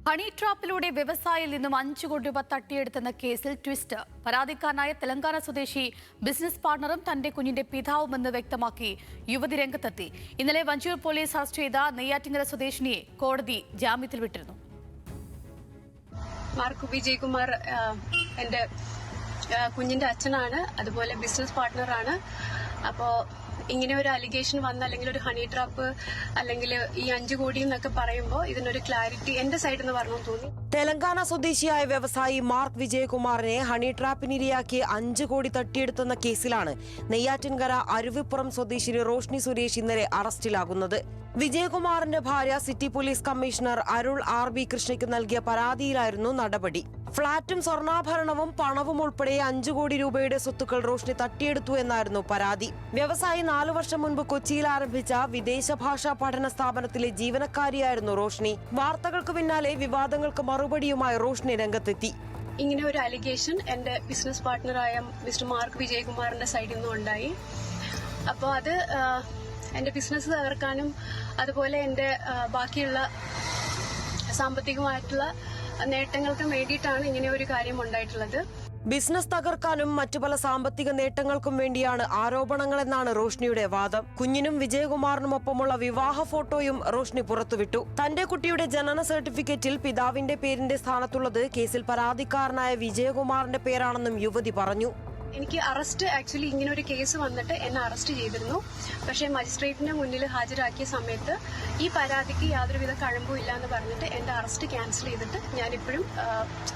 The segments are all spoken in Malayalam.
ഹണി ട്രാപ്പിലൂടെ വ്യവസായിയിൽ നിന്നും 5 കോടി രൂപ തട്ടിയെടുത്തെന്ന കേസിൽ ട്വിസ്റ്റ്. പരാതിക്കാരനായ തെലങ്കാന സ്വദേശി ബിസിനസ് പാർട്ണറും തന്റെ കുഞ്ഞിന്റെ പിതാവുമെന്ന് വ്യക്തമാക്കി യുവതി രംഗത്തെത്തി. ഇന്നലെ വഞ്ചൂർ പോലീസ് അറസ്റ്റ് ചെയ്ത നെയ്യാറ്റിങ്കര സ്വദേശിനിയെ കോടതി ജാമ്യത്തിൽ വിട്ടിരുന്നു. മാർക്ക് വിജയകുമാർ എന്റെ കുഞ്ഞിന്റെ അച്ഛനാണ്, അതുപോലെ ബിസിനസ് പാർട്ണറാണ്. അപ്പോൾ ഇങ്ങനെ ഒരു അലിഗേഷൻ വന്ന അല്ലെങ്കിൽ ഒരു ഹണി ട്രാപ്പ് അല്ലെങ്കിൽ ഈ 5 കോടി എന്നൊക്കെ പറയുമ്പോൾ ഇതിനൊരു ക്ലാരിറ്റി എന്റെ സൈഡിൽ നിന്ന് പറഞ്ഞു തോന്നി. തെലങ്കാന സ്വദേശിയായ വ്യവസായി മാർക്ക് വിജയകുമാറിനെ ഹണി ട്രാപ്പിനിരയാക്കി 5 കോടി തട്ടിയെടുത്തെന്ന കേസിലാണ് നെയ്യാറ്റിൻകര അരുവിപ്പുറം സ്വദേശിനി റോഷ്നി സുരേഷ് ഇന്നലെ അറസ്റ്റിലാകുന്നത്. വിജയകുമാറിന്റെ ഭാര്യ സിറ്റി പോലീസ് കമ്മീഷണർ അരുൾ RB കൃഷ്ണയ്ക്ക് നൽകിയ പരാതിയിലായിരുന്നു നടപടി. ഫ്ളാറ്റും സ്വർണ്ണാഭരണവും പണവും ഉൾപ്പെടെ 5 കോടി രൂപയുടെ സ്വത്തുക്കൾ റോഷ്നി തട്ടിയെടുത്തു എന്നായിരുന്നു പരാതി. വ്യവസായി 4 വർഷം മുൻപ് കൊച്ചിയിൽ ആരംഭിച്ച വിദേശ ഭാഷാ പഠന സ്ഥാപനത്തിലെ ജീവനക്കാരിയായിരുന്നു റോഷ്നി. വാർത്തകൾക്ക് പിന്നാലെ വിവാദങ്ങൾക്ക് മറുപടിയുമായി റോഷ്നി രംഗത്തെത്തി. ഇങ്ങനെ ഒരു അലിഗേഷൻ എന്റെ ബിസിനസ് പാർട്ണറായ മിസ്റ്റർ മാർക്ക് വിജയകുമാറിന്റെ സൈഡിൽ നിന്നും ഉണ്ടായി. അപ്പോൾ അത് എന്റെ ബിസിനസ് തകർക്കാനും അതുപോലെ എന്റെ ബാക്കിയുള്ള സാമ്പത്തികമായിട്ടുള്ള നേട്ടങ്ങൾക്കും വേണ്ടിയിട്ടാണ് ഇങ്ങനെ ഒരു കാര്യം ഉണ്ടായിട്ടുള്ളത്. ബിസിനസ് തകർക്കാനും മറ്റു പല സാമ്പത്തിക നേട്ടങ്ങൾക്കും വേണ്ടിയാണ് ആരോപണങ്ങളെന്നാണ് റോഷ്നിയുടെ വാദം. കുഞ്ഞിനും വിജയകുമാറിനുമൊപ്പമുള്ള വിവാഹ ഫോട്ടോയും റോഷ്നി പുറത്തുവിട്ടു. തന്റെ കുട്ടിയുടെ ജനന സർട്ടിഫിക്കറ്റിൽ പിതാവിന്റെ പേരിന്റെ സ്ഥാനത്തുള്ളത് കേസിൽ പരാതിക്കാരനായ വിജയകുമാറിന്റെ പേരാണെന്നും യുവതി പറഞ്ഞു. എനിക്ക് അറസ്റ്റ് ആക്ച്വലി ഇങ്ങനെ ഒരു കേസ് വന്നിട്ട് എന്നെ അറസ്റ്റ് ചെയ്തിരുന്നു. പക്ഷേ മജിസ്ട്രേറ്റിന് മുന്നിൽ ഹാജരാക്കിയ സമയത്ത് ഈ പരാതിക്ക് യാതൊരുവിധ കഴമ്പും ഇല്ല എന്ന് പറഞ്ഞിട്ട് എന്റെ അറസ്റ്റ് ക്യാൻസൽ ചെയ്തിട്ട് ഞാനിപ്പോഴും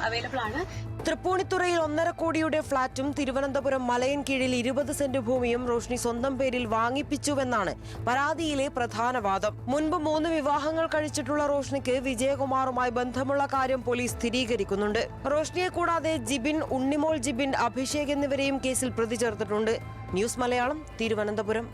അവൈലബിൾ ആണ്. തൃപ്പൂണിത്തുറയിൽ 1.5 കോടിയുടെ ഫ്ളാറ്റും തിരുവനന്തപുരം മലയൻകീഴിൽ 20 സെന്റ് ഭൂമിയും റോഷ്നി സ്വന്തം പേരിൽ വാങ്ങിപ്പിച്ചുവെന്നാണ് പരാതിയിലെ പ്രധാന വാദം. മുൻപ് 3 വിവാഹങ്ങൾ കഴിച്ചിട്ടുള്ള റോഷ്നിക്ക് വിജയകുമാറുമായി ബന്ധമുള്ള കാര്യം പോലീസ് സ്ഥിരീകരിക്കുന്നുണ്ട്. റോഷ്നിയെ കൂടാതെ ജിബിൻ, ഉണ്ണിമോൾ ജിബിൻ, അഭിഷേക് എന്നിവരെയും കേസിൽ പ്രതി ചേർത്തിട്ടുണ്ട്. ന്യൂസ് മലയാളം, തിരുവനന്തപുരം.